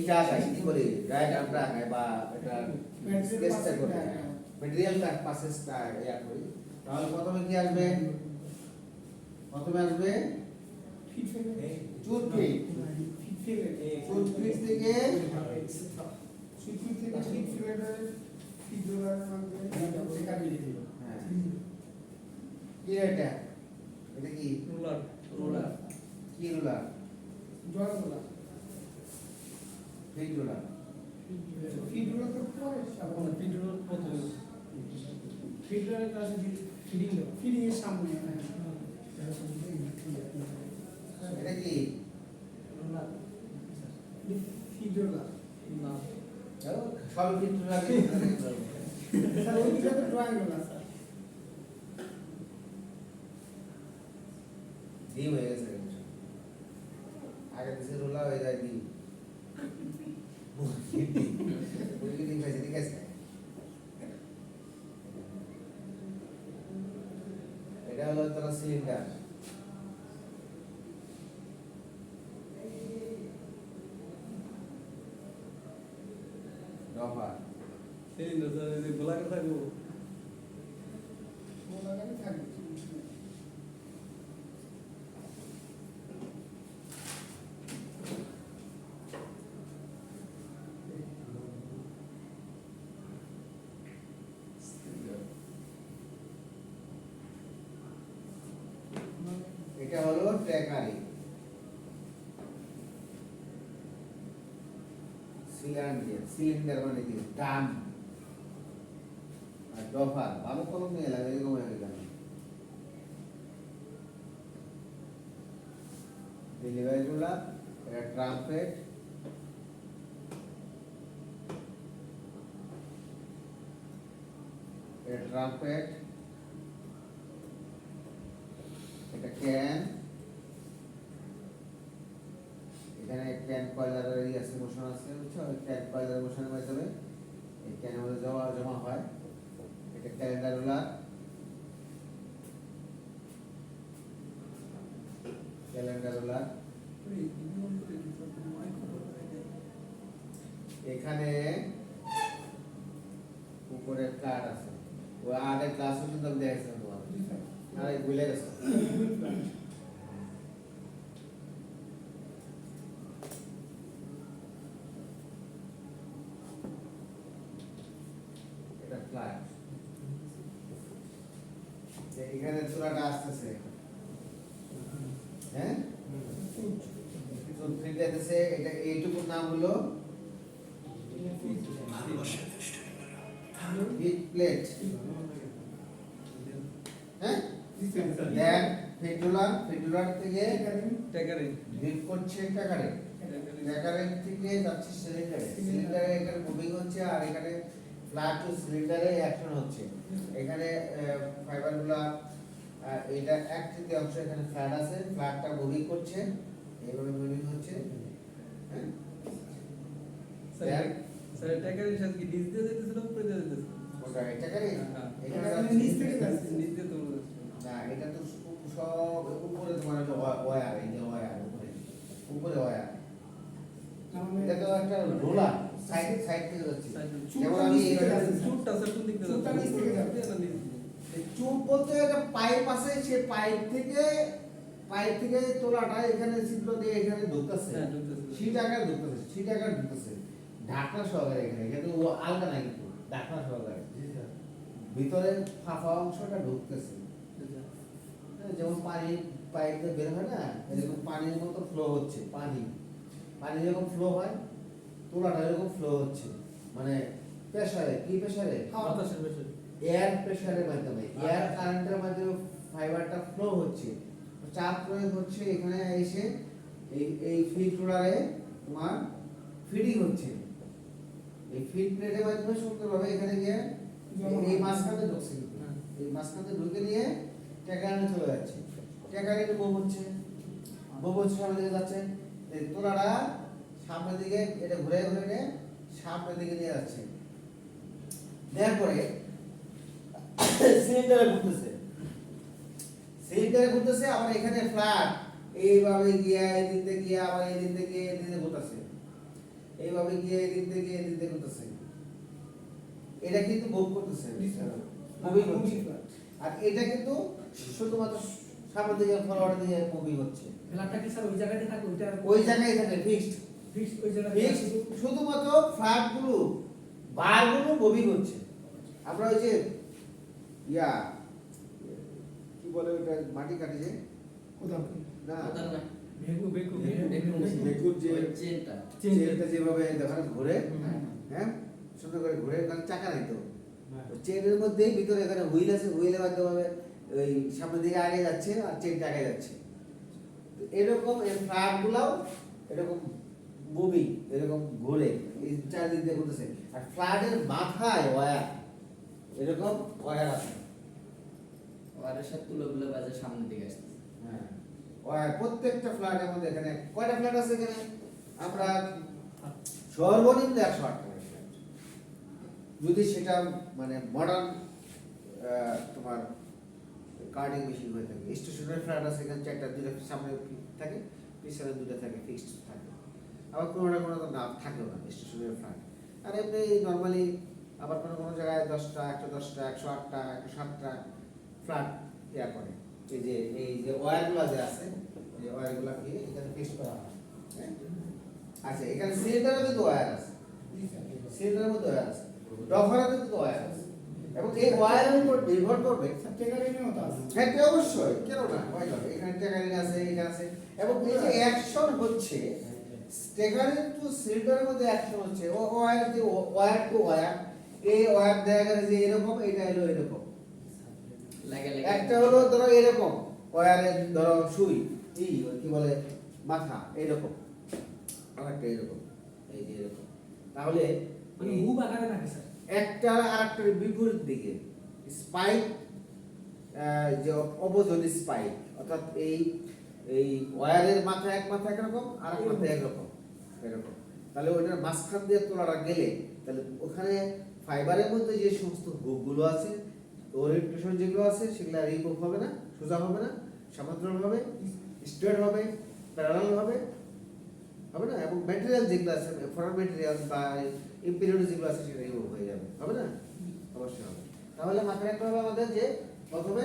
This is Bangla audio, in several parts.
এটা আঁকাই কি করে ডায়াগ্রামটা আঁকাই বা এটা স্কেচটা করে ম্যাটেরিয়াল পাসেসটা ইয়া করি তাহলে প্রথমে কি আসবে চুট ফিট থেকে কি এটা কি রুলার কি রুলার জল রুলার ফিট রুলার তো পরে সামনে ফিড রুলার প্রথমে ফিড রুলারের কাছে ফিডিং এর সামনে এটা কি রুলার ফিড রুলার না সব ফিট রুলার স্যার ওই দিকে তো ড্রয়িং রুলার স্যার ডি হয়ে গেছে আগে দিছে রুলার হয়ে যায় ডি ঠিক আছে এটা হলো তারা সিলিন্ডার ডফার সিলিন্ডার স্যার এই গোলাকার থাকবো গোলাকারে থাকে এটা হলো ট্র্যাকারি সিলিন্ডার মানে কি ড্রাম আর ডফার ভালো কলম নিয়ে লাগে এরকম হয়ে গেল ডেলিভারি রুলার এটা ট্রাম্পেট এটা ট্রাম্পেট এটা ক্যান এখানে ক্যান কয়লারের আছে মোশন আছে বুঝছো ক্যান কয়লারের মোশনের মাধ্যমে এই ক্যানের মধ্যে জমা হয় এটা ক্যালেন্ডার রুলার এখানে উপরে ফ্ল্যাট আছে ও আগে ক্লাস পর্যন্ত দেখাইছিলাম তোমার আরে ভুলে গেছো এটা ফ্ল্যাট এখানে চূড়াটা আসতেছে হ্যাঁ এটা এইটুকুর নাম হলো হিট প্লেট হ্যাঁ দেন ফিডুলার থেকে ট্যাকারে হিট করছে ট্যাকারে থেকে যাচ্ছে সিলিন্ডারে এখানে মুভিং হচ্ছে আর এখানে ফ্ল্যাট টু সিলিন্ডারে অ্যাকশন হচ্ছে এখানে ফাইবারগুলো এটা এক তৃতীয়াংশ এখানে ফ্ল্যাট আছে ফ্ল্যাটটা মুভিং করছে এইভাবে মুভিং হচ্ছে হ্যাঁ স্যার ট্যাকারের সাথে কি নিচ দিয়ে যেতেছিল উপরে দিয়ে যেতেছিল ওটা ট্যাকারে এখানে নিচ থেকে যাচ্ছে নিচ দিয়ে তো না এটা তো সব উপরে তোমার হলো ওয়্যার এই যে ওয়্যার উপরে ওয়্যার এটা তো একটা রোলার সাইড থেকে যাচ্ছে যেমন আমি চুটটা স্যার কোন দিক দিয়ে চুটটা নিচ থেকে যাচ্ছে চুপ বলতে একটা পাইপ আছে সেই পাইপ থেকে তোলাটা এখানে ছিদ্র দিয়ে এখানে ঢুকতেছে হ্যাঁ ঢুকতেছে সিট আকার ঢুকতেছে ঢাকনা সহকারে এখানে কিন্তু ও আলগা নাই কিন্তু ঢাকনা সহকারে ভিতরে ফাঁপা অংশটা ঢুকতেছে যেমন পানি পাইপ দিয়ে বের হয় না এরকম পানির মতো ফ্লো হচ্ছে পানি যখন ফ্লো হয় তোলাটা এরকম ফ্লো হচ্ছে মানে প্রেসারে কি প্রেসারে বাতাসের প্রেসার এয়ার প্রেসারের মাধ্যমে এয়ার কারেন্টের মাধ্যমে ফাইবারটা ফ্লো হচ্ছে চাপ প্রয়োগ হচ্ছে এখানে এসে এই ফিড রোলারে তোমার ফিডিং হচ্ছে এই ফিড প্লেটের মাধ্যমে সুন্দরভাবে এখানে গিয়ে এই মাঝখানে ঢুকছে এই মাঝখানে ঢুকে নিয়ে ট্যাকারে চলে যাচ্ছে ট্যাকারে মুভ হচ্ছে সামনের দিকে যাচ্ছে এই তোলাটা সামনের দিকে এটা ঘুরে সামনের দিকে নিয়ে যাচ্ছে দেওয়ার পরে সিলিন্ডারে ঘুরতেছে আবার এখানে ফ্ল্যাট এইভাবে গিয়া এই দিক থেকে গিয়া আবার এই দিক থেকে এই দিকে ঘুরতেছে এইভাবে গিয়ে এদিক থেকে করতেছে, এটা কিন্তু মুভ করতেছে, মুভিং হচ্ছে। আর এটা কিন্তু শুধুমাত্র সামনের দিকে ফরওয়ার্ড দিকে মুভিং হচ্ছে, ফ্ল্যাটটা কি স্যার ওই জায়গাতে থাকে ওইটা ওই জায়গায় থাকে ফিক্সড। ফিক্স ওই জায়গায় ফিক্সড শুধুমাত্র ফ্ল্যাটগুলো বারগুলো মুভিং হচ্ছে। আমরা ওই যে ইয়া কি বলে ওটা মাটি কাটি যে কোথাও না বেকু বেকু বেকুর যে চেনটা চেনটা যেভাবে দেখেন ঘুরে, হ্যাঁ সুন্দর করে ঘুরে, কারণ চাকা নাই তো, চেনের মধ্যেই ভিতরে এখানে হুইল আছে, হুইলের মাধ্যমে ওই সামনের দিকে আগে যাচ্ছে আর চেনটা আগে যাচ্ছে। তো এরকম এই ফ্ল্যাটগুলোও এরকম মুভিং, এরকম ঘুরে এই চারদিক দিয়ে ঘুরতেছে। আর ফ্ল্যাটের মাথায় ওয়্যার, এরকম ওয়্যার আছে, ওয়ারের সাথে তুলোগুলো বাজে সামনের দিকে আসছে। হ্যাঁ ওয়্যার প্রত্যেকটা ফ্ল্যাটের মধ্যে। এখানে কয়টা ফ্ল্যাট আছে এখানে? আমরা সর্বনিম্ন 108টা ফ্ল্যাট, যদি সেটা মানে মডার্ন তোমার কার্ডিং মেশিন হয়ে থাকে। স্টেশনারি ফ্ল্যাট আছে এখানে 4টা, 2টা সামনে থাকে, পিছনে 2টা থাকে, ফিক্সড থাকে। আবার কোনোটা কোনো না থাকেও না স্টেশনারি ফ্ল্যাট। আর এমনি নর্মালি আবার কোনো কোনো জায়গায় 10টা, 110টা, 108টা, 107টা ফ্ল্যাট ইয়া করে। এই যে ওয়্যারগুলো যে আছে, এই ওয়্যারগুলোকে এখানে ফিক্স করা হয়। হ্যাঁ? আচ্ছা, এখানে সিলিন্ডারে কিন্তু ওয়্যার আছে, সিলিন্ডারের মধ্যে ওয়্যার আছে, ডফারে কিন্তু ওয়্যার আছে, এবং এই ওয়্যারের উপর নির্ভর করবে। হ্যাঁ অবশ্যই, কেন না, হয় না, এখানে টেকারিং আছে, এখানে আছে, এবং এই যে অ্যাকশন হচ্ছে টেকারিং টু সিলিন্ডারের মধ্যে অ্যাকশন হচ্ছে, ও ওয়্যার যে ওয়্যার টু ওয়্যার, এই ওয়্যার দেখা গেছে যে এরকম, এটা হলো এরকম। লাগে একটা হলো ধরো এরকম ওয়্যারের ধরো সুই কি বলে মাথা এরকম, আরেকটা এরকম, এই যে এরকম। তাহলে মানে মুভ আকারে থাকে স্যার। একটা আরেকটার বিপরীত দিকে স্পাইক, যে অপোজিট স্পাইক, অর্থাৎ এই ওয়্যারের মাথা এক মাথা একরকম আর এক মাথা একরকম, এরকম। তাহলে ওইটার মাঝখান দিয়ে তোলাটা গেলে তাহলে ওখানে ফাইবারের মধ্যে যে সমস্ত হুকগুলো আছে, ওরিয়েন্টেশন যেগুলো আছে, সেগুলো রিমুভ হবে না, সোজা হবে না, সমান্তরাল হবে, স্ট্রেট হবে, প্যারালাল হবে, হবে না, এবং ম্যাটেরিয়াল যেগুলো আছে, ফরেন ম্যাটেরিয়াল বা ইম্পিরিয়ড যেগুলো আছে সেটা রিমুভ হয়ে যাবে, হবে না? অবশ্যই হবে। তাহলে মাথায় রাখতে হবে আমাদের যে প্রথমে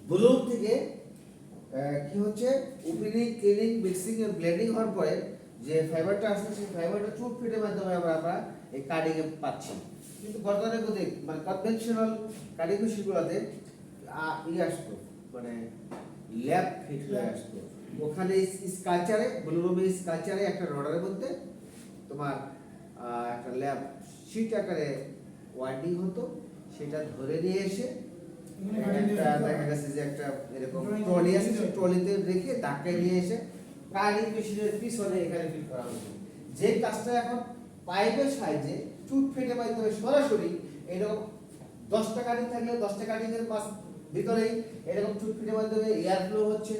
ব্লুম থেকে কি হচ্ছে ওপেনিং, ক্লিনিং, মিক্সিং এর ব্লেন্ডিং হওয়ার পরে যে ফাইবারটা আসছে সেই ফাইবারটা চুট ফিটের মাধ্যমে আমরা এই কাটিং এ পাচ্ছি। কিন্তু গতানুগতিক মানে কনভেনশনাল কাটিং মেশিনগুলোতে আসতো মানে ল্যাব ফিট হয়ে আসতো। ওখানে স্কালচারে, ব্লুরুমে স্কালচারে একটা রডারের মধ্যে তোমার একটা ল্যাব শিট আকারে ওয়ার্ডিং হতো, সেটা ধরে নিয়ে এসে একটা দেখা গেছে যে একটা এরকম ট্রলি আছে, সেই ট্রলিতে রেখে ধাক্কায় নিয়ে এসে কাটিং মেশিনের পিছনে এখানে ফিট করা হতো। যে কাজটা এখন পাইপের সাহায্যে চুট ফেটে মাধ্যমে সরাসরি এরকম 10টা কাটিং থাকলে 10টা কাটিং এর ভিতরেই এরকম চুট ফেটে মাধ্যমে এয়ার ফ্লো হচ্ছে,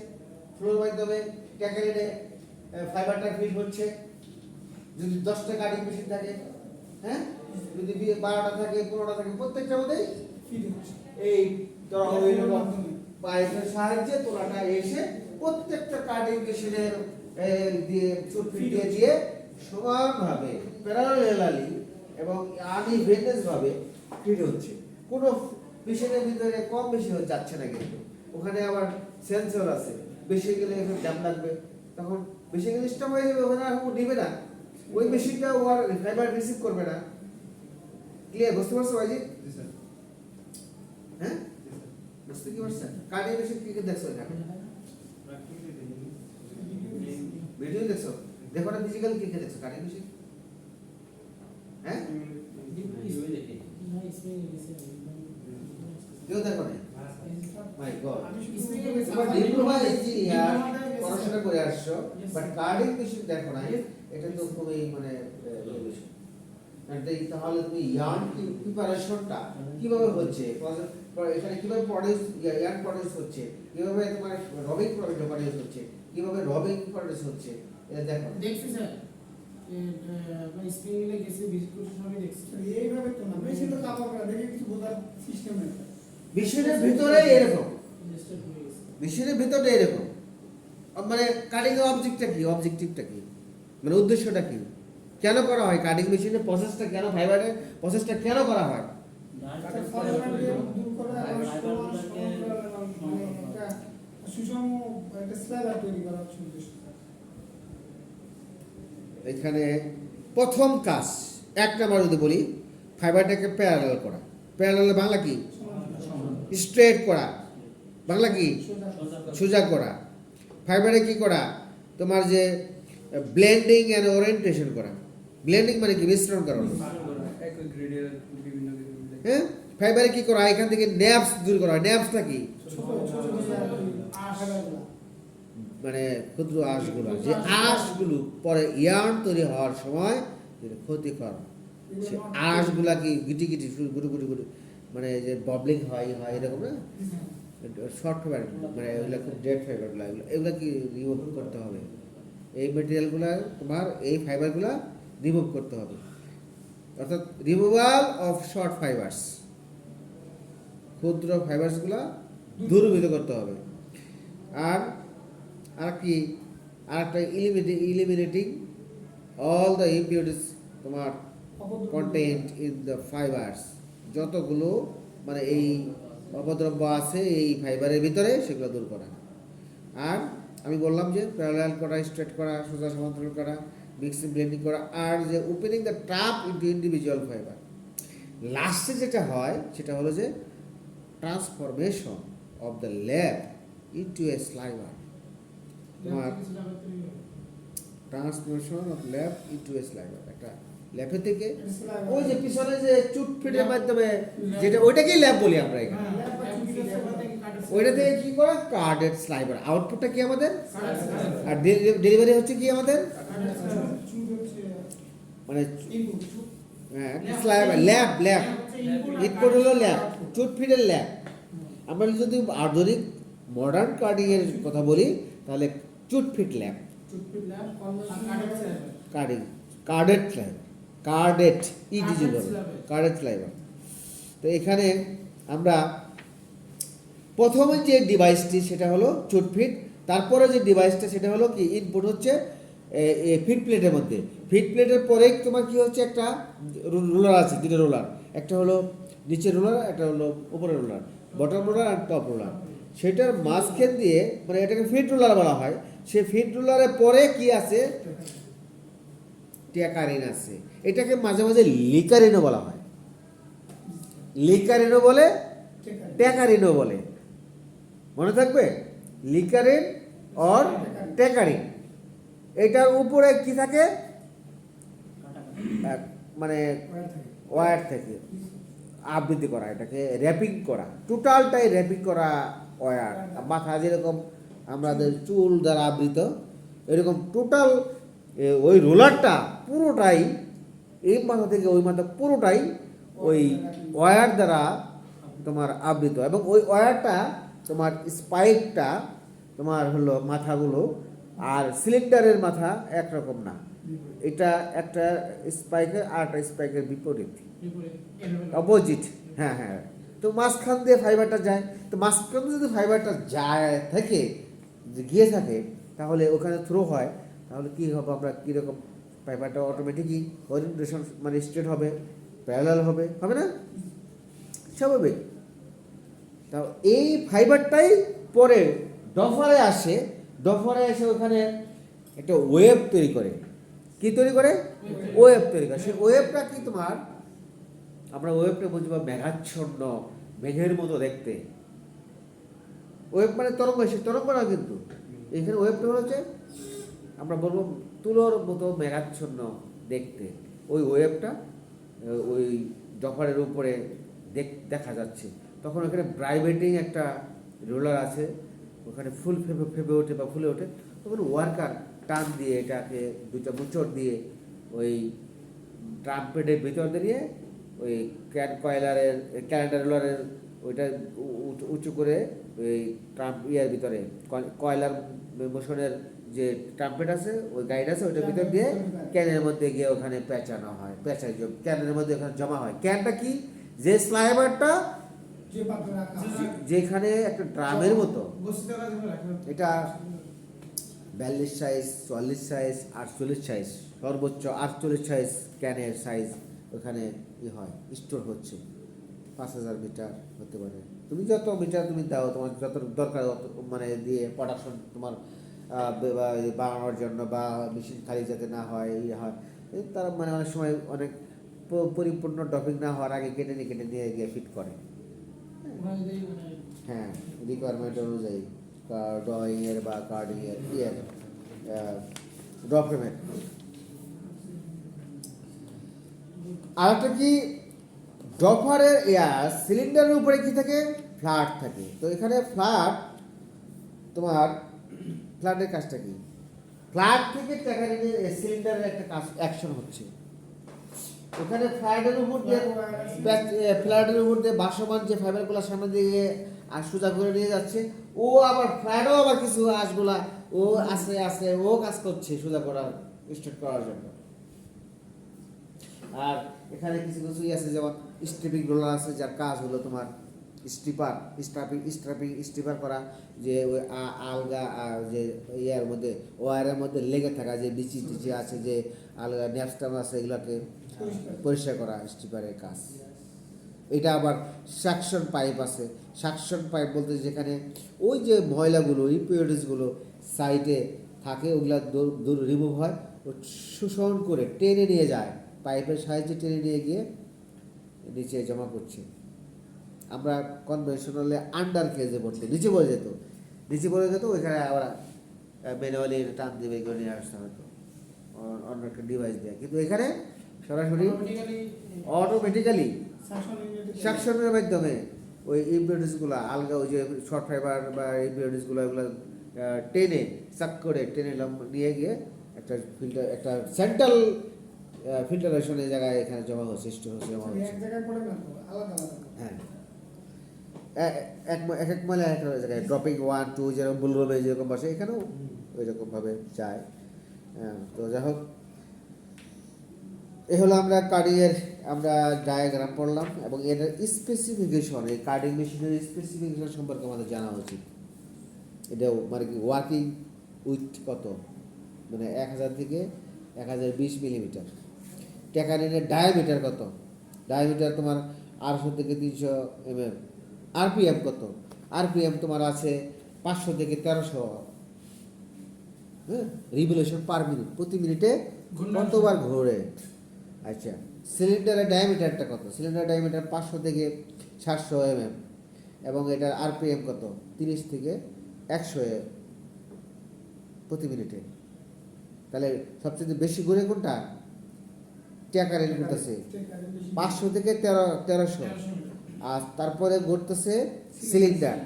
ফ্লোর মাধ্যমে ট্যাকেলে ফাইবারটা ফিট হচ্ছে। যদি 10টা কাটিং মেশিন থাকে, হ্যাঁ, যদি 12টা থাকে, 15টা থাকে, প্রত্যেকটার মধ্যেই এই পাইপের সাহায্যে তোলাটা এসে প্রত্যেকটা কাটিং মেশিনের দিয়ে চুট ফিট দিয়ে সমানভাবে প্যারালালি এবং আনইভেননেস ভাবে ফিট হচ্ছে। কোনো মেশিনের ভিতরে কম বেশি হয়ে যাচ্ছে না, কিন্তু ওখানে আবার সেন্সর আছে, বেশি গেলে এখানে জ্যাম লাগবে, তখন বেশি গেলে স্টপ হয়ে যাবে, ওখানে আর নিবে না, ওই মেশিনটা ওর ফাইবার রিসিভ করবে না। ক্লিয়ার? বুঝতে পারছো ভাইজি? হ্যাঁ, বুঝতে কি পারছেন? কাটিং মেশিন কি দেখছো এখানে? ভিডিও দেখছো? দেখো না, ফিজিক্যাল কি দেখছো কাটিং মেশিন? হ্যাঁ, কেউ দেখো না? মাই গড, তোমার ডিপ্লোমা ইঞ্জিনিয়ার পড়াশোনা করে আসছো, বাট কাটিং মেশিন দেখো না, এটা তো খুবই মানে বিষয়। তাহলে তুমি ইয়ার্ন প্রিপারেশনটা কিভাবে হচ্ছে, এখানে কিভাবে প্রডিউস, ইয়ার্ন প্রডিউস হচ্ছে, কিভাবে তোমার রবিং প্রডিউস হচ্ছে, কিভাবে রবিং প্রডিউস হচ্ছে, এটা দেখো। দেখছি স্যার, মানে স্প্রিং মিলে গেছে, ভিজিট করতে সবই দেখছি। এইভাবে তো না, বেশি তো কাপড় করা দেখে কিছু বোঝার সিস্টেম নেই। মেশিনের ভিতরে এরকম, ইনস্টল হয়ে গেছে। মেশিনের ভিতরে এরকম, মানে কাটিং এর অবজেক্টটা কি, অবজেক্টিভটা কি, মানে উদ্দেশ্যটা কি? কেন করা হয় কাটিং মেশিনের প্রসেসটা কেন ফাইবারের প্রসেসটা কেন করা হয়? তাদের ফলনকে দূর করা এবং মানে একটা সুষম একটা স্ল্যাব তৈরি করা হচ্ছে উদ্দেশ্য। এখানে প্রথম কাজ এক নাম্বার যদি বলি ফাইবারটাকে প্যারালাল করা। প্যারালাল বাংলা কি? স্ট্রেট করা। বাংলা কি? সোজা করা। ফাইবারে কি করা? তোমার যে ব্লেন্ডিং এন্ড ওরিয়েন্টেশন করা। ব্লেন্ডিং মানে কি? মিশ্রণ করা। একই গ্রেডের বিভিন্ন বিভিন্ন হ্যাঁ, ফাইবারে কি করা? এখান থেকে ন্যাপস দূর করা হয়। ন্যাপসটা কি? মানে ক্ষুদ্র আঁশগুলো, যে আঁশগুলো পরে ইয়ার্ন তৈরি হওয়ার সময় যেটা ক্ষতিকর, সে আঁশগুলা কি গিটি গিটি গুটি গুটি গুটি মানে যে ববলিং হয় এরকম না, শর্ট ফাইবার মানে ওইগুলো খুব ডেড ফাইবারগুলো, এগুলো কি রিমুভ করতে হবে। এই মেটেরিয়ালগুলো তোমার এই ফাইবারগুলো রিমুভ করতে হবে, অর্থাৎ রিমুভাল অফ শর্ট ফাইবার্স, ক্ষুদ্র ফাইবার্সগুলো দূরীভূত করতে হবে। আর কি আরেকটা ইলিমিনেটিং অল দ্য ইম্পিউরিটিস তোমার কন্টেন্ট ইন দ্য ফাইবার্স, যতগুলো মানে এই অপদ্রব্য আছে এই ফাইবারের ভিতরে সেগুলো দূর করা। আর আমি বললাম যে প্যারালাল করা, স্ট্রেট করা, সোজা সমান্তরাল করা, মিক্সিং ব্লেন্ডিং করা, আর যে opening the trap into individual fibre. লাস্টে যেটা হয় সেটা হলো যে transformation of the lap into a sliver. তোমার transformation of lap into a sliver, একটা ল্যাপে থেকে ওই যে পিছনে যে চুট ফিটের মাধ্যমে যেটা ওইটাকেই ল্যাব বলি আমরা এখানে, ওইটা থেকে কি করা? Carded sliver. আউটপুটটা কি আমাদের? আর ডেলিভারি হচ্ছে কি আমাদের? মানে হ্যাঁ স্লাইভার ল্যাব ইনপুট হলো ল্যাব, চুট ফিটের ল্যাব। আমরা যদি আধুনিক মডার্ন কার্ডিংয়ের কথা বলি তাহলে চুট fit lab, carded sliver, carded ইডিজি বলে কার্ডেড স্লাইভার। তো এখানে আমরা প্রথমে যে ডিভাইসটি সেটা হলো চুট ফিট, তারপরে যে ডিভাইসটা সেটা হলো কি ইনপুট হচ্ছে ফিট প্লেটের মধ্যে। ফিট প্লেটের পরে তোমার কি হচ্ছে একটা রোলার আছে, দুটো রোলার, একটা হলো নিচের রোলার, একটা হলো উপরের রোলার, বটম রোলার আর টপ রোলার। সেটার মাঝখান দিয়ে মানে এটাকে ফিট রোলার বলা হয়। সে ফিট রোলারের পরে কি আছে? ট্যাকারিন আছে। এটাকে মাঝে মাঝে লিকারিনও বলা হয়, লিকারিনও বলে, ট্যাকারিনও বলে, মনে থাকবে? লিকারিন অর ট্যাকারিন। এটার উপরে কি থাকে? মানে ওয়্যার থেকে আবৃত্তি করা, এটাকে র্যাপিং করা, টোটালটাই র্যাপিং করা ওয়্যার। মাথা যেরকম আমাদের চুল দ্বারা আবৃত, এরকম টোটাল ওই রোলারটা পুরোটাই এই মাথা থেকে ওই মাথা পুরোটাই ওই ওয়্যার দ্বারা তোমার আবৃত। এবং ওই ওয়্যারটা তোমার স্পাইকটা তোমার হলো মাথাগুলো, আর সিলিন্ডারের মাথা একরকম না, এটা একটা স্পাইকের আর একটা স্পাইকের বিপরীত, অপোজিট। হ্যাঁ হ্যাঁ, তো মাঝখান দিয়ে ফাইবারটা যায়। তো মাঝখান দিয়ে যদি ফাইবারটা যায় থেকে গিয়ে থাকে তাহলে ওখানে থ্রো হয়, তাহলে কী হবে? আমরা কীরকম ফাইবারটা অটোমেটিকই ওরিয়েন্টেশন মানে স্ট্রেট হবে, প্যারালাল হবে, হবে না? স্বাভাবিক। তা এই ফাইবারটাই পরে ডফারে আসে, ডফারে এসে ওখানে একটা ওয়েভ তৈরি করে। কি তৈরি করে? ওয়েভ তৈরি করে। সেই ওয়েভটা কি তোমার, আমরা ওয়েভটা বুঝবো মেঘাচ্ছন্ন, মেঘের মতো দেখতে। ওয়েভ মানে তরঙ্গ, সে তরঙ্গ না, কিন্তু এখানে ওয়েভটা হচ্ছে আমরা বলবো তুলোর মতো মেঘাচ্ছন্ন দেখতে। ওই ওয়েভটা ওই ডফারের উপরে দেখা যাচ্ছে। তখন ওখানে ভাইব্রেটিং একটা রোলার আছে, ওখানে ফুল ফেপে ওঠে বা ফুলে ওঠে। তখন ওয়ার্কার টান দিয়ে এটাকে দুটো মোচড় দিয়ে ওই ট্রাম্পেটের ভিতর দিয়ে ওই ক্যালেন্ডার রোলারের ওইটা উঁচু করে ওই ইয়ার ভিতরে কয়লার মোশনের যে ট্রাম্পেট আছে, ওই গাইড আছে, ওইটার ভিতর দিয়ে ক্যানের মধ্যে গিয়ে ওখানে পেঁচানো হয়, পেঁচাই ক্যানের মধ্যে ওখানে জমা হয়। ক্যানটা কি? যে স্লাইভারটা যেখানে একটা ড্রামের মতো, এটা 42 সাইজ, 44 সাইজ, 48 সাইজ, সর্বোচ্চ 48 সাইজ ক্যানের সাইজ ওখানে হয়, স্টোর হচ্ছে। 5000 মিটার হতে পারে, তুমি যত মিটার তুমি দাও, তোমার যত দরকার মানে দিয়ে প্রোডাকশন তোমার বানানোর জন্য, বা মেশিন খালি যাতে না হয় হয়, তারা মানে অনেক সময় অনেক পরিপূর্ণ ড্রপিং না হওয়ার আগে কেটে নিয়ে গিয়ে ফিট করে। হ্যাঁ, রিকোয়ারমেন্ট অনুযায়ী ড্রয়িংয়ের বা কার্ডিংয়ের ড্রপেমেন্ট। আর একটা কি, ড্রপারের সিলিন্ডারের উপরে কি থাকে, ফ্ল্যাট থাকে। তো এখানে তোমার ফ্ল্যাটের কাজটা কি, ফ্ল্যাট থেকে সিলিন্ডারের একটা কাজ অ্যাকশন হচ্ছে। ওখানে ফ্ল্যাটের উপর দিয়ে বাসমান যে ফাইবারগুলো সামনে দিয়ে আর সোজা করে নিয়ে যাচ্ছে, ও আবার ফ্ল্যাটও আবার কিছু আঁশগুলা ও আস্তে ও কাজ করছে সোজা করার, স্ট্রেট করার জন্য। আর এখানে কিছু আছে, যেমন স্ট্রিপিং রোলার আছে, যার কাজ হলো তোমার স্ট্রিপার করা, যে ওই আলগা যে ইয়ার মধ্যে ওয়ারের মধ্যে লেগে থাকা যে বিচি টিচি আছে, যে আলগা ন্যাপস্টাম আছে, এগুলোকে পরিষ্কার করা স্ট্রিপারের কাজ। এটা আবার সাকশন পাইপ আছে। সাকশন পাইপ বলতে যেখানে ওই যে ময়লাগুলো, ইম্পিউরিটিসগুলো সাইডে থাকে, ওগুলা দূর রিমুভ হয়, ও শোষণ করে টেনে নিয়ে যায়, পাইপের সাহায্যে টেনে নিয়ে গিয়ে নিচে জমা করছে। আমরা কনভেনশনালে আন্ডার ফেজে পড়তে নিচে পড়ে যেত, ওইখানে আবার ম্যানুয়ালি টান দিয়ে বের করে নিয়ে আসতে হতো অন্য একটা ডিভাইস দিয়ে। কিন্তু এখানে সরাসরি অটোমেটিক্যালি সাকশনের মাধ্যমে ওই ইম্পিউরিটিসগুলো আলগা, ওই যে শর্ট ফাইবার বা ইম্পিউরিটিসগুলো এগুলো টেনে সাক করে টেনে নিয়ে গিয়ে একটা ফিল্টার, একটা সেন্ট্রাল ফিল্টারেশনের জায়গায় এখানে জমা হচ্ছে, স্টোর হচ্ছে, জমা হচ্ছে। হ্যাঁ, এক মালে এক জায়গায় ড্রপিং 1 2 যেরকম বুলরুমে যেরকম বসে, এখানেও ওই রকমভাবে যায়। তো যাই হোক, এ হলো আমরা কার্ডিংয়ের ডায়াগ্রাম পড়লাম, এবং এর স্পেসিফিকেশন, এই কার্ডিং মেশিনের স্পেসিফিকেশন সম্পর্কে আমাদের জানা উচিত। এটাও মানে কি, ওয়ার্কিং উইথ কত, মানে 1000 থেকে 1020 মিলিমিটার। ট্যাকারিনের ডায়ামিটার কত, ডায়ামিটার তোমার 800 থেকে 300 mm। আরপিএম কত, আরপিএম তোমার আছে 500 থেকে 1300। হ্যাঁ, রিভলিউশন পার মিনিট, প্রতি মিনিটে কতবার ঘোরে। আচ্ছা, সিলিন্ডারের ডায়ামিটারটা কত, সিলিন্ডারের ডায়ামিটার 500 থেকে 700 mm, এবং এটার আরপিএম কত, 30 থেকে 100 প্রতি মিনিটে। তাহলে সবচেয়ে বেশি ঘুরে কোনটা, ট্যাকারিন ঘুরতেছে 500 থেকে 1300, আর তারপরে ঘুরতেছে সিলিন্ডার।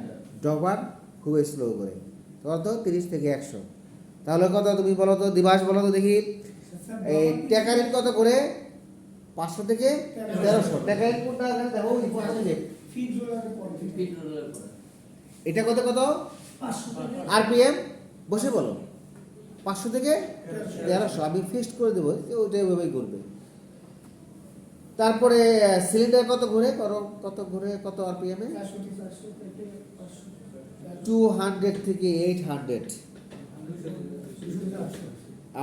ড্রপার খুবই স্লো করে, কত, 30 থেকে 100। তাহলে কত, তুমি বলো তো, দিবাস বলো তো দেখি, এই ট্যাকারিন কত করে, 500 থেকে 1300। ট্যাকারিন কোনটা দেখো, এটা কত কত, আরপিএম বসে বলো, 500 থেকে 1300। আমি ফিক্সড করে দেবো যে ওইটা ওইভাবেই করবে। তারপরে সিলিন্ডার কত ঘুরে, কত আরপিএম এ, 200 থেকে 800।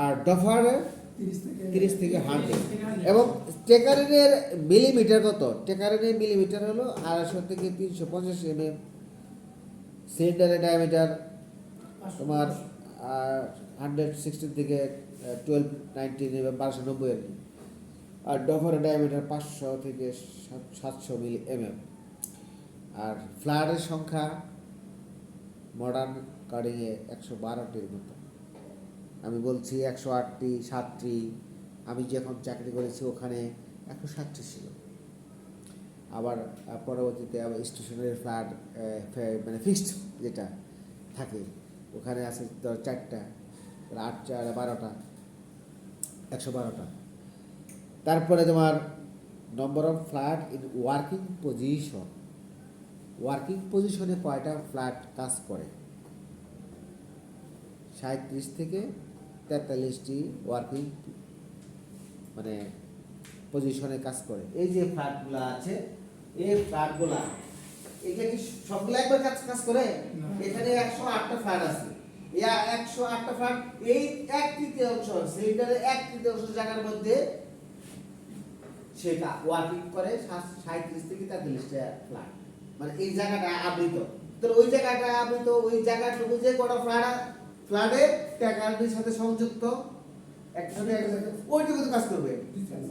আর ডফার 30 থেকে 100। এবং ট্যাকারিনের মিলিমিটার কত, ট্যাকারিনের মিলিমিটার হলো 250 থেকে 350 mm। সিলিন্ডারের ডায়ামিটার তোমার 116 থেকে 1290 mm, 1290 আর কি। আর ডফারের ডায়ামিটার 500 থেকে 700 mm। আর ফ্ল্যাটের সংখ্যা মডার্ন কার্ডিংয়ে 112টির মতো। আমি বলছি 108টি, 7টি। আমি যখন চাকরি করেছি ওখানে 107টি ছিল। আবার পরবর্তীতে আবার স্টেশনারি ফ্ল্যাট, মানে ফিক্সড যেটা থাকে, ওখানে আছে 4টা, 8 4 12টা, 112টা। তারপরে তোমার number of flat in working position. Working পজিশনে কয়টা ফ্ল্যাট কাজ করে, 37 থেকে 43টি ওয়ার্কিং মানে পজিশনে কাজ করে। এই যে ফ্ল্যাটগুলো আছে, এই ফ্ল্যাটগুলা এগুলা কি সবগুলো একবার কাজ করে? এখানে 108টা ফ্ল্যাট আছে, ইয়া 108টা ফ্ল্যাট, এই 1/3 সিলিন্ডারের 1/3 জায়গার মধ্যে সেটা ওয়ার্কিং করে 37 থেকে 43টা ফ্ল্যাট, মানে এই জায়গাটা আবৃত। তো ওই জায়গাটা আবৃত, ওই জায়গাটুকু যে কটা ফ্ল্যাটে ট্যাঙ্কারটির সাথে সংযুক্ত একসাথে ওইটুকু তো কাজ করবে,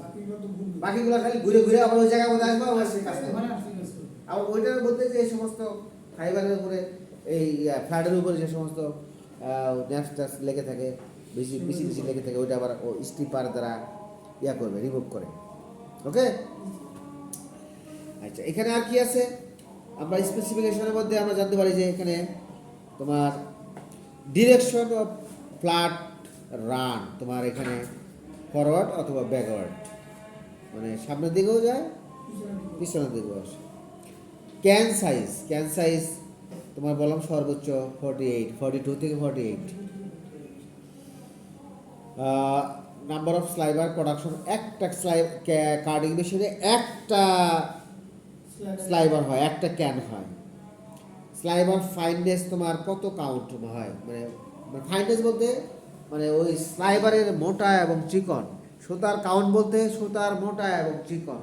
বাকিগুলো তো ঘুরবে। বাকিগুলো খালি ঘুরে ঘুরে আবার ওই জায়গার মধ্যে আসবে, আবার সে কাজ করবে। মানে আসলে কাজ করবে। আর ওইটার মধ্যে যে সমস্ত ফাইবারের উপরে এই ফ্ল্যাটের উপরে যে সমস্ত ন্যাপস্টাস লেগে থাকে, বেশি বেশি বেশি লেগে থাকে, ওইটা আবার ও স্টিপার দ্বারা ইয়া করবে, রিমুভ করে। ওকে, আচ্ছা এখানে আর কি আছে আমরা স্পেসিফিকেশনের মধ্যে আমরা জানতে পারি যে এখানে তোমার ডিরেকশন অফ ফ্ল্যাট রান, তোমার এখানে ফরওয়ার্ড অথবা ব্যাকওয়ার্ড, মানে সামনের দিকেও যায় পিছনের দিকেও আসে। ক্যান সাইজ তোমার বললাম সর্বোচ্চ 42 থেকে 48। নাম্বার অফ স্লাইবার প্রোডাকশন, একটা কার্ডিং মেশিনে একটা স্লাইবার হয়, একটা ক্যান হয়। স্লাইবার ফাইননেস তোমার কত কাউন্ট হয়, মানে ফাইননেস বলতে মানে ওই স্লাইবারের মোটা এবং চিকন, সুতার কাউন্ট বলতে সুতার মোটা এবং চিকন,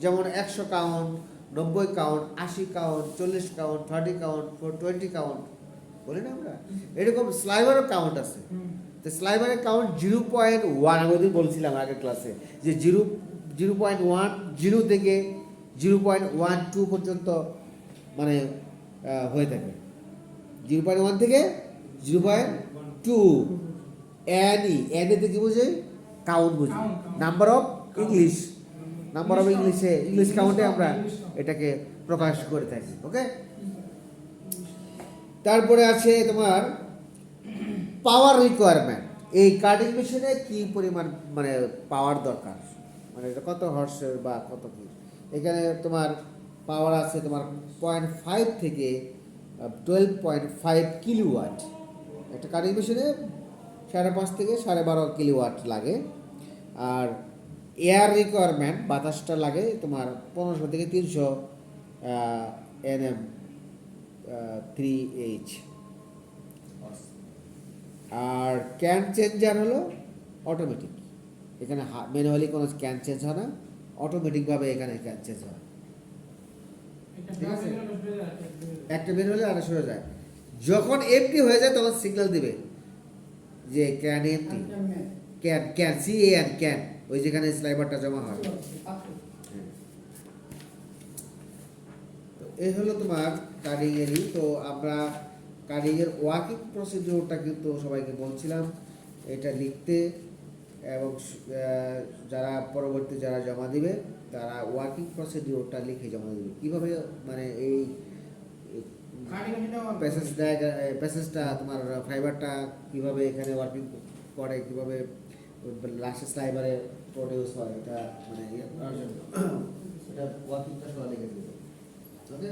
যেমন 100 count, 90 count, 80 count, 40 count, 30 count, 20 count বলি না আমরা, এরকম স্লাইবারও কাউন্ট আছে। তো স্লাইবারের কাউন্ট 0.1, আমি ওদিন বলছিলাম আগের ক্লাসে যে 0.10 থেকে 0.12 পর্যন্ত মানে হয়ে থাকে। 0.1 থেকে 0.2 এনে কি বুঝে, কাউন্ট বুঝি, নাম্বার অফ ইংলিশ কাউন্টে আমরা এটাকে প্রকাশ করে থাকি। ওকে, তারপরে আছে তোমার পাওয়ার রিকোয়ারমেন্ট, এই কাটিং মেশিনে কি পরিমাণ মানে পাওয়ার দরকার, মানে এটা কত হর্সের বা কত কি। এখানে তোমার পাওয়ার আছে তোমার 0.5 থেকে 12.5 কিলোওয়াট। একটা কাটিং মেশিনে 5.5 থেকে 12.5 কিলোওয়াট লাগে। আর এয়ার রিকোয়ারমেন্ট, বাতাসটা লাগে তোমার 1500 থেকে 300 nm 3H। আর ক্যান চেঞ্জার হলো অটোমেটিক, এখানে ম্যানুয়ালি কোনো ক্যান চেঞ্জ হয় না, অটোমেটিকভাবে এখানে ক্যান চেঞ্জ হয়। ঠিক আছে, একটা বের হলে আরেকটা সরে যায়। যখন এমটি হয়ে যায় তখন সিগন্যাল দিবে যে can empty, can CAN can, ওই যেখানে স্লাইবারটা জমা হয়। তো এই হলো তোমার কাটিং এরই। তো আমরা কাটিংয়ের ওয়ার্কিং প্রসিডিওরটা কিন্তু সবাইকে বলছিলাম এটা লিখতে, এবং যারা পরবর্তী যারা জমা দিবে তারা ওয়ার্কিং প্রসিডিওরটা লিখে জমা দেবে, কীভাবে মানে এই প্যাসেজটা তোমার ফাইবারটা কীভাবে এখানে ওয়ার্কিং করে, কীভাবে লাস্ট স্লাইবারে প্রডিউস হয়, এটা মানে করার জন্য এটা ওয়ার্কিংটা সবাই লিখে দেবে। ওকে,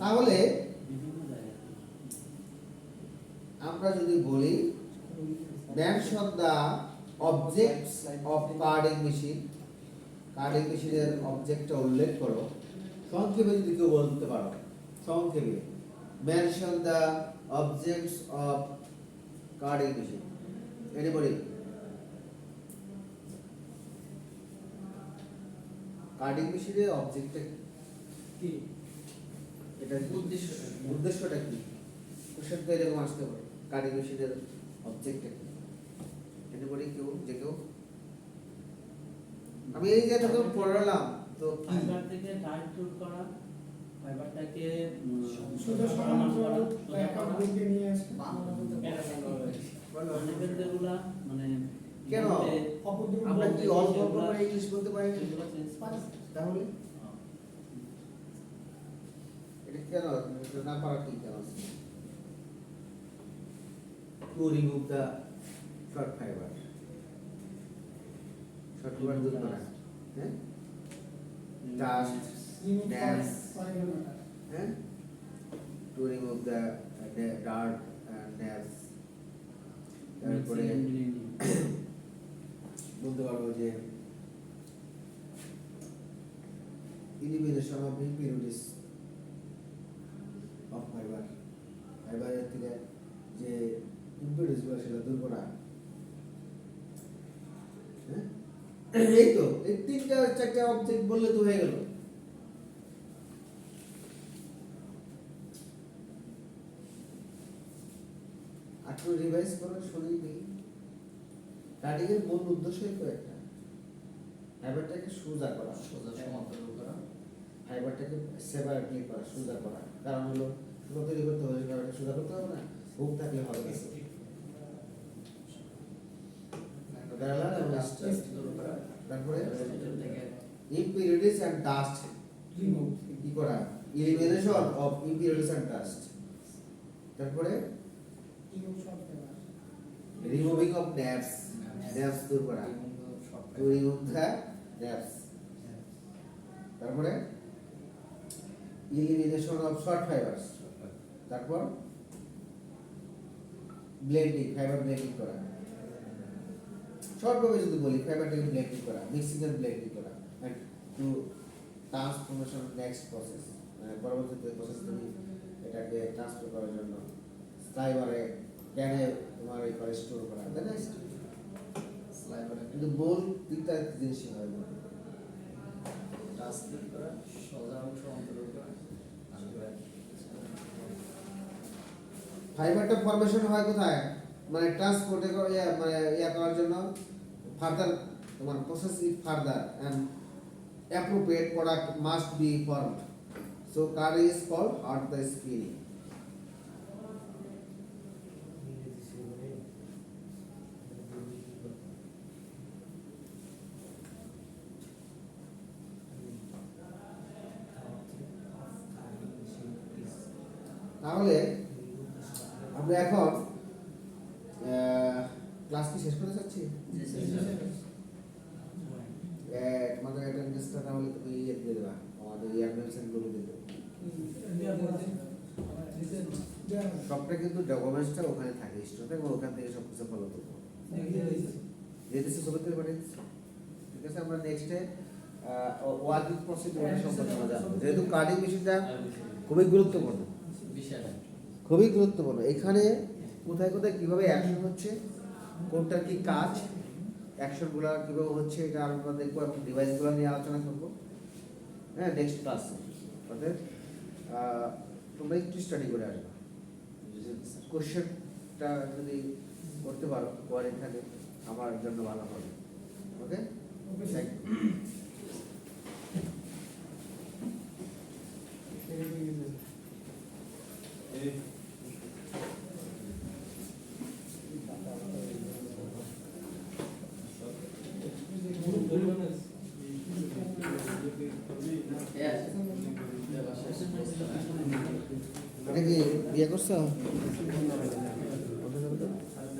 তাহলে আমরা যদি বলি mention the objects of carding machine, carding মেশিনের অবজেক্টটা উল্লেখ করো, সংক্ষেপে যদি কেউ বলতে পারো, সংক্ষেপে mention the objects of carding machine, anybody? Carding মেশিনের অবজেক্টটা কি, এটা উদ্দেশ্যটা কি? কোশ্চেন তো এরকম আসতে পারে, কার্ডিং মেশিনের অবজেক্টটা কি? এনিবডি, কেউ যে কেউ? আমি এই যে তখন পড়ালাম তো ফাইবার থেকে টাইট টুট করা, ফাইবারটাকে সুন্দর সমান্তরাল একটা বুকে নিয়ে আসে। যেগুলা মানে কেন আমরা কি অল্প অল্প করে ইংলিশ বলতে পারি না? তাহলে এটা কেন না পারা কি কেন? To remove the short fiber, short paper দূর করা, হ্যাঁ, dust, remove Dance. fiber matter. হ্যাঁ, to remove the dirt and naps. তারপরে বলতে পারবো যে elimination of impurities of fiber, ফাইবারের থেকে যে ইম্পিউরিটিসগুলো সেটা দূর করা। হ্যাঁ, এই তো এই তিনটা চারটা অবজেক্ট বললে তো হয়ে গেল। একটু রিভাইজ করো, শুনি দেখি। কাটিংয়ের মূল উদ্দেশ্যই তো একটা, ফাইবারটাকে সোজা করা, সোজা সমতল করা। ফাইবারটাকে সেপারেটলি করা, সোজা করা। কারণ হলো সুতো তৈরি করতে হবে, ফাইবারটা সোজা করতে হবে না, হুক থাকলে হবে না। তারপরে ইম্পিউরিটিস এন্ড ডাস্ট Remove. কি করা, elimination of impurities and dust. তারপরে Remove short fiber. Removing of naps, naps দূর করা, টু রিমুভ দ্য ন্যাপস। তারপরে এলিমিনেশন অফ শর্ট ফাইবারস। তারপর ব্লেন্ডিং, ফাইবার ব্লেন্ডিং করা। শর্ট ভাবে যদি বলি, ফাইবারটাকে ব্লেন্ডিং করা, মিক্সিং এন্ড ব্লেন্ডিং করা, and to transformation next process, পরবর্তীতে প্রসেস তুমি এটাকে ট্রান্সফার করার জন্য স্লাইবারে ক্যানে তোমার এই করে স্টোর করা, তাই না? স্লাইবারে কিন্তু বোল তিনটা জিনিসই হয় না। টাস্ক করা, সোজা অংশ অন্তর করা, আর ফাইবারটা ফরমেশন হয় কোথায়, মানে ট্রান্সপোর্টে মানে ইয়া করার জন্য ফার্দার তোমার process is further and appropriate product must be formed, so card is called heart the spinning. তাহলে আমরা এখন ক্লাস কি শেষ করতে চাচ্ছি? তোমাদের অ্যাটেন্ডেন্সটা তাহলে তুমি ইয়ে দিয়ে দেবা, আমাদের ইয়ারমেন্টস গুলো দিয়ে দেবে। সবটা কিন্তু ডকুমেন্টসটা ওখানে থাকে স্টোরে, এবং ওখান থেকে সব কিছু ফলো করবো। যেতেছে ছবি তুলে পাঠিয়ে দিচ্ছি। ঠিক আছে, আমরা নেক্সটে ওয়ার্কিং প্রসিডিউর সম্পর্কে আমরা জানবো, যেহেতু কার্ডিং মেশিনটা খুবই গুরুত্বপূর্ণ, বিষয়টা খুবই গুরুত্বপূর্ণ। এখানে কোথায় কোথায় কিভাবে অ্যাকশন হচ্ছে, কোনটার কি কাজ, অ্যাকশনগুলো কিভাবে হচ্ছে, এটা আমরা দেখবো, এবং ডিভাইসগুলো নিয়ে আলোচনা করবো। হ্যাঁ, নেক্সট ক্লাসে অর্থাৎ তোমরা একটু স্টাডি করে আসবে। কোশ্চেনটা যদি করতে পারো কোয়ারি থাকে, আমার জন্য ভালো হবে। ওকে, থ্যাংক হ্যাঁ এটা কি বিয়ে করছো?